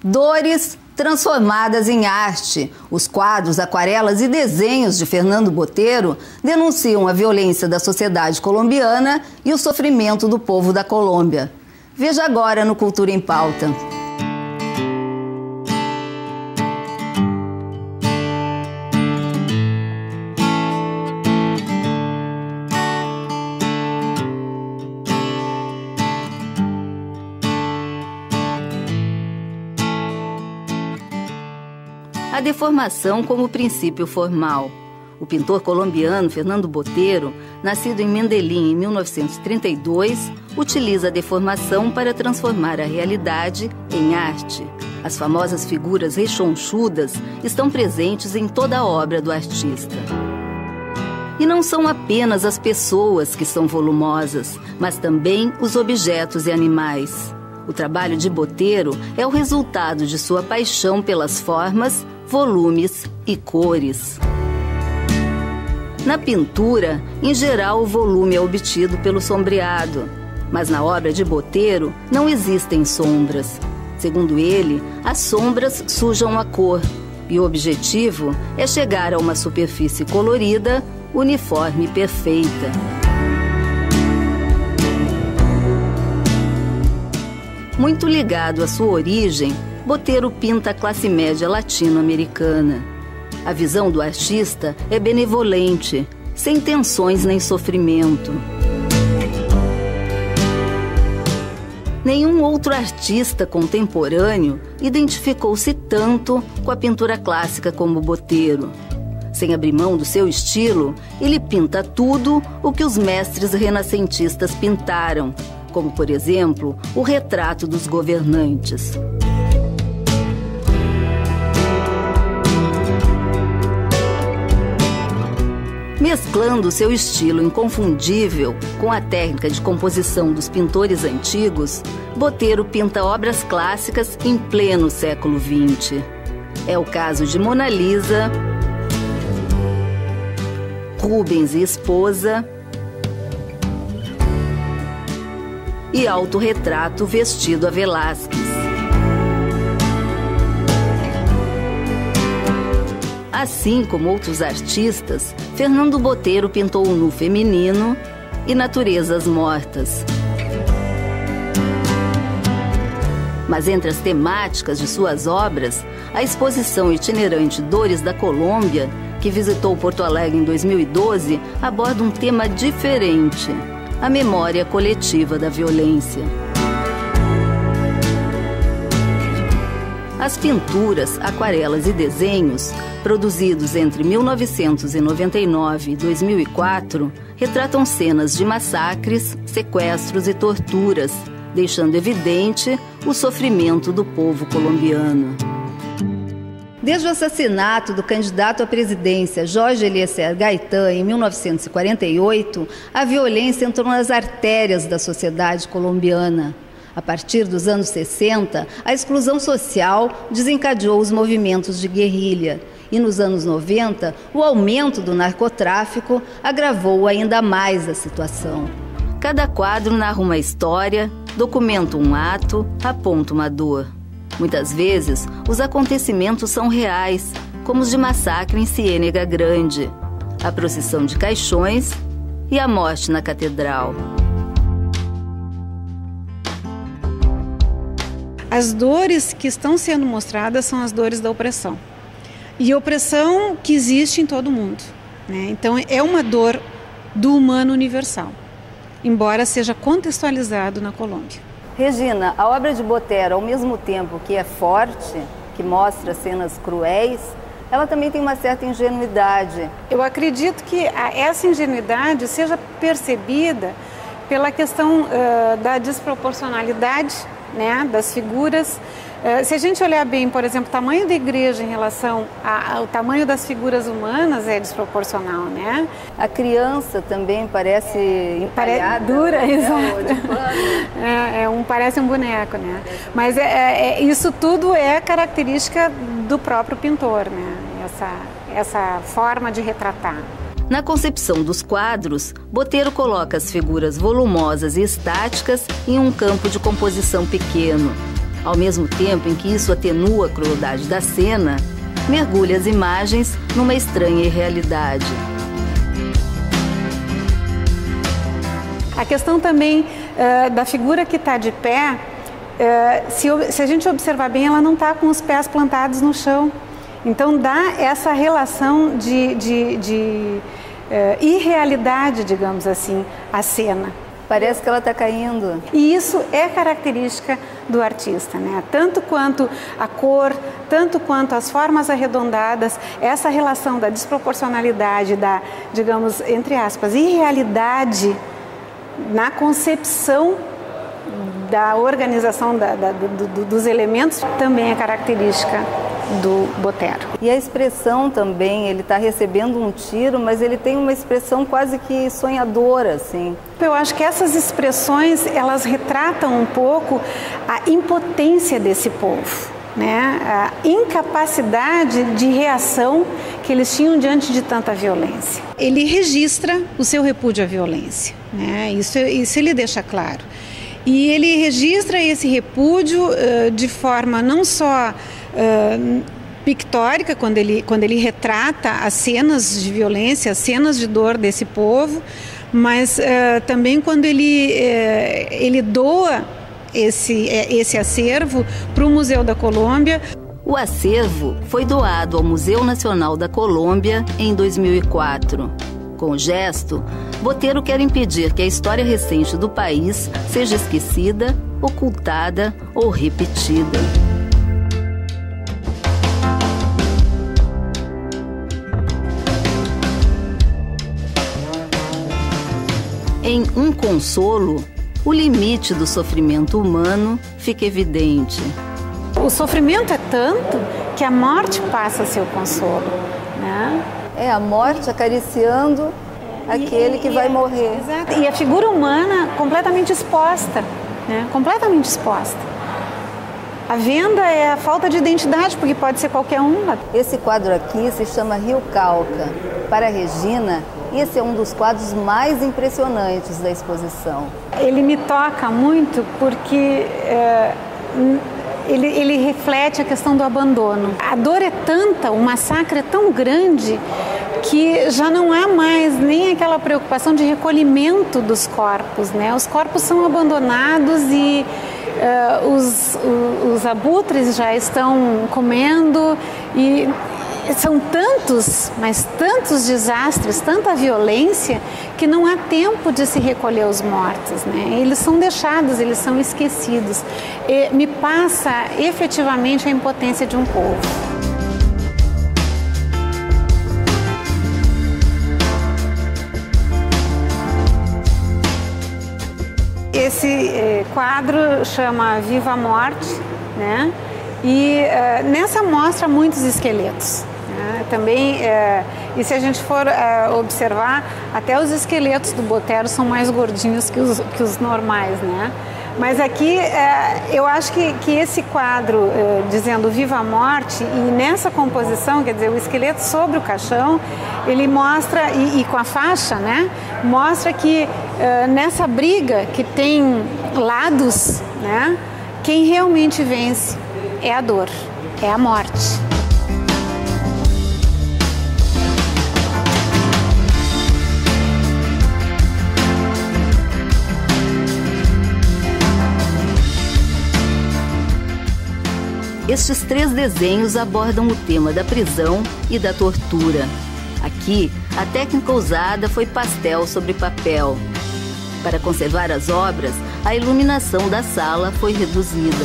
Dores transformadas em arte. Os quadros, aquarelas e desenhos de Fernando Boteiro denunciam a violência da sociedade colombiana e o sofrimento do povo da Colômbia. Veja agora no Cultura em Pauta. A deformação como princípio formal. O pintor colombiano Fernando Boteiro, nascido em Medellín em 1932, utiliza a deformação para transformar a realidade em arte. As famosas figuras rechonchudas estão presentes em toda a obra do artista. E não são apenas as pessoas que são volumosas, mas também os objetos e animais. O trabalho de Boteiro é o resultado de sua paixão pelas formas, volumes e cores. Na pintura, em geral, o volume é obtido pelo sombreado, mas na obra de Boteiro não existem sombras. Segundo ele, as sombras sujam a cor e o objetivo é chegar a uma superfície colorida, uniforme e perfeita. Muito ligado à sua origem, Boteiro pinta a classe média latino-americana. A visão do artista é benevolente, sem tensões nem sofrimento. Nenhum outro artista contemporâneo identificou-se tanto com a pintura clássica como Boteiro. Sem abrir mão do seu estilo, ele pinta tudo o que os mestres renascentistas pintaram, como, por exemplo, o retrato dos governantes. Mesclando seu estilo inconfundível com a técnica de composição dos pintores antigos, Boteiro pinta obras clássicas em pleno século XX. É o caso de Mona Lisa, Rubens e Esposa e Autorretrato Vestido a Velázquez. Assim como outros artistas, Fernando Boteiro pintou o nu feminino e naturezas mortas. Mas entre as temáticas de suas obras, a exposição itinerante Dores da Colômbia, que visitou Porto Alegre em 2012, aborda um tema diferente: a memória coletiva da violência. As pinturas, aquarelas e desenhos, produzidos entre 1999 e 2004, retratam cenas de massacres, sequestros e torturas, deixando evidente o sofrimento do povo colombiano. Desde o assassinato do candidato à presidência Jorge Eliezer Gaitán em 1948, a violência entrou nas artérias da sociedade colombiana. A partir dos anos 60, a exclusão social desencadeou os movimentos de guerrilha. E nos anos 90, o aumento do narcotráfico agravou ainda mais a situação. Cada quadro narra uma história, documenta um ato, aponta uma dor. Muitas vezes, os acontecimentos são reais, como os de massacre em Ciénega Grande, a procissão de caixões e a morte na catedral. As dores que estão sendo mostradas são as dores da opressão. E opressão que existe em todo mundo, né? Então é uma dor do humano universal, embora seja contextualizado na Colômbia. Regina, a obra de Boteiro, ao mesmo tempo que é forte, que mostra cenas cruéis, ela também tem uma certa ingenuidade. Eu acredito que essa ingenuidade seja percebida pela questão da desproporcionalidade, né, das figuras. Se a gente olhar bem, por exemplo, o tamanho da igreja em relação ao tamanho das figuras humanas é desproporcional, né? A criança também parece empalhada, dura, né? Exato. Parece um boneco, né? Mas isso tudo é característica do próprio pintor, né? Essa forma de retratar. Na concepção dos quadros, Boteiro coloca as figuras volumosas e estáticas em um campo de composição pequeno. Ao mesmo tempo em que isso atenua a crueldade da cena, mergulha as imagens numa estranha irrealidade. A questão também da figura que está de pé, se a gente observar bem, ela não está com os pés plantados no chão. Então dá essa relação de irrealidade, digamos assim, à cena. Parece que ela está caindo. E isso é característica do artista, né? Tanto quanto a cor, tanto quanto as formas arredondadas, essa relação da desproporcionalidade, da, digamos, entre aspas, irrealidade na concepção da organização dos elementos também é característica do Botero. E a expressão também, ele está recebendo um tiro, mas ele tem uma expressão quase que sonhadora, assim. Eu acho que essas expressões, elas retratam um pouco a impotência desse povo, né? A incapacidade de reação que eles tinham diante de tanta violência. Ele registra o seu repúdio à violência, né? Isso ele deixa claro. E ele registra esse repúdio de forma não só pictórica, quando ele retrata as cenas de violência, as cenas de dor desse povo, mas também quando ele doa esse acervo para o Museu da Colômbia. O acervo foi doado ao Museu Nacional da Colômbia em 2004. Com o gesto, Botero quer impedir que a história recente do país seja esquecida, ocultada ou repetida. Em Um Consolo, o limite do sofrimento humano fica evidente. O sofrimento é tanto que a morte passa a ser o consolo, né? É a morte acariciando aquele que vai morrer. Exato. E a figura humana completamente exposta, né? Completamente exposta. A venda é a falta de identidade, porque pode ser qualquer um. Esse quadro aqui se chama Rio Cauca. Para a Regina, esse é um dos quadros mais impressionantes da exposição. Ele me toca muito porque ele reflete a questão do abandono. A dor é tanta, o massacre é tão grande que já não há mais nem aquela preocupação de recolhimento dos corpos, né? Os corpos são abandonados e os abutres já estão comendo e são tantos, mas tantos desastres, tanta violência, que não há tempo de se recolher os mortos, né? Eles são deixados, eles são esquecidos. E me passa efetivamente a impotência de um povo. Esse quadro chama Viva a Morte, né? E nessa mostra muitos esqueletos. Também, e se a gente for observar, até os esqueletos do Botero são mais gordinhos que os normais, né? Mas aqui eu acho que esse quadro dizendo Viva a Morte, e nessa composição, quer dizer, o esqueleto sobre o caixão, ele mostra, e com a faixa, né? Mostra que nessa briga que tem lados, né? Quem realmente vence é a dor, é a morte. Estes 3 desenhos abordam o tema da prisão e da tortura. Aqui, a técnica usada foi pastel sobre papel. Para conservar as obras, a iluminação da sala foi reduzida.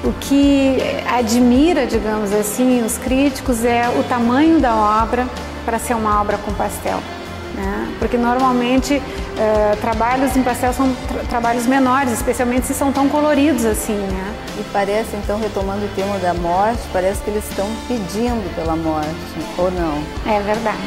O que admira, digamos assim, os críticos é o tamanho da obra para ser uma obra com pastel, né? Porque normalmente trabalhos em pastel são trabalhos menores, especialmente se são tão coloridos assim, né? E parece, então, retomando o tema da morte, parece que eles estão pedindo pela morte, ou não? É verdade.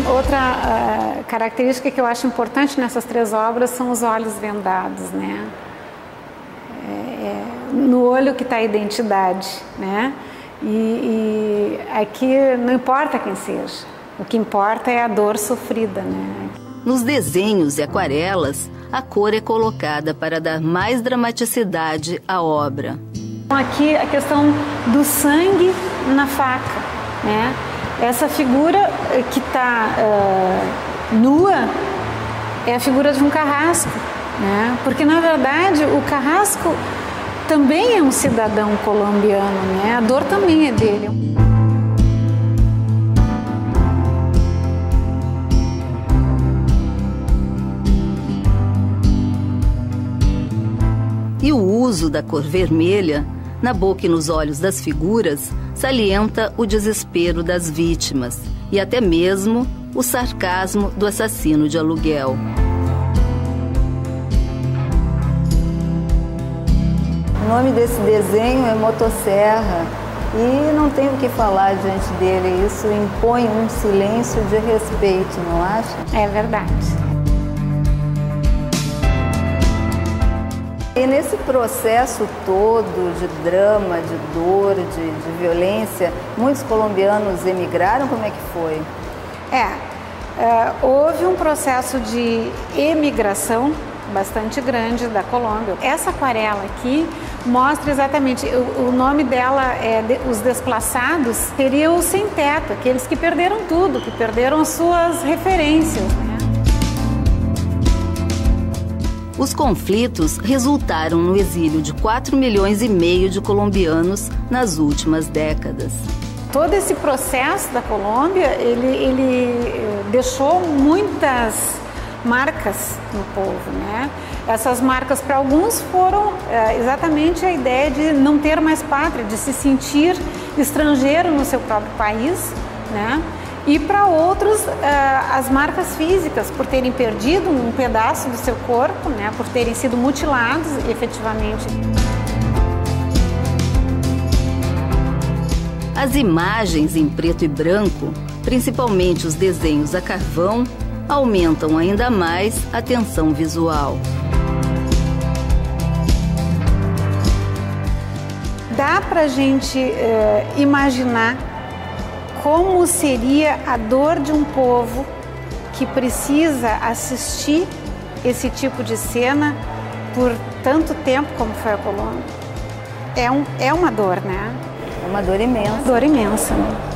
Outra característica que eu acho importante nessas 3 obras são os olhos vendados, né? No olho que está a identidade, né? E aqui não importa quem seja, o que importa é a dor sofrida, né? Nos desenhos e aquarelas, a cor é colocada para dar mais dramaticidade à obra. Aqui a questão do sangue na faca, né? Essa figura que está nua é a figura de um carrasco, né? Porque na verdade o carrasco também é um cidadão colombiano, né? A dor também é dele. E o uso da cor vermelha na boca e nos olhos das figuras salienta o desespero das vítimas e até mesmo o sarcasmo do assassino de aluguel. O nome desse desenho é Motosserra e não tenho o que falar diante dele. Isso impõe um silêncio de respeito, não acha? É verdade. E nesse processo todo de drama, de dor, de violência, muitos colombianos emigraram? Como é que foi? Houve um processo de emigração bastante grande da Colômbia. Essa aquarela aqui mostra exatamente, o nome dela é Os Desplaçados, seria o sem teto, aqueles que perderam tudo, que perderam as suas referências, né? Os conflitos resultaram no exílio de 4,5 milhões de colombianos nas últimas décadas. Todo esse processo da Colômbia, ele deixou muitas marcas no povo, né? Essas marcas para alguns foram exatamente a ideia de não ter mais pátria, de se sentir estrangeiro no seu próprio país, né? E para outros, as marcas físicas, por terem perdido um pedaço do seu corpo, né? Por terem sido mutilados efetivamente. As imagens em preto e branco, principalmente os desenhos a carvão, aumentam ainda mais a tensão visual. Dá para a gente imaginar como seria a dor de um povo que precisa assistir esse tipo de cena por tanto tempo como foi a Colômbia. É uma dor, né? É uma dor imensa. Dor imensa, né?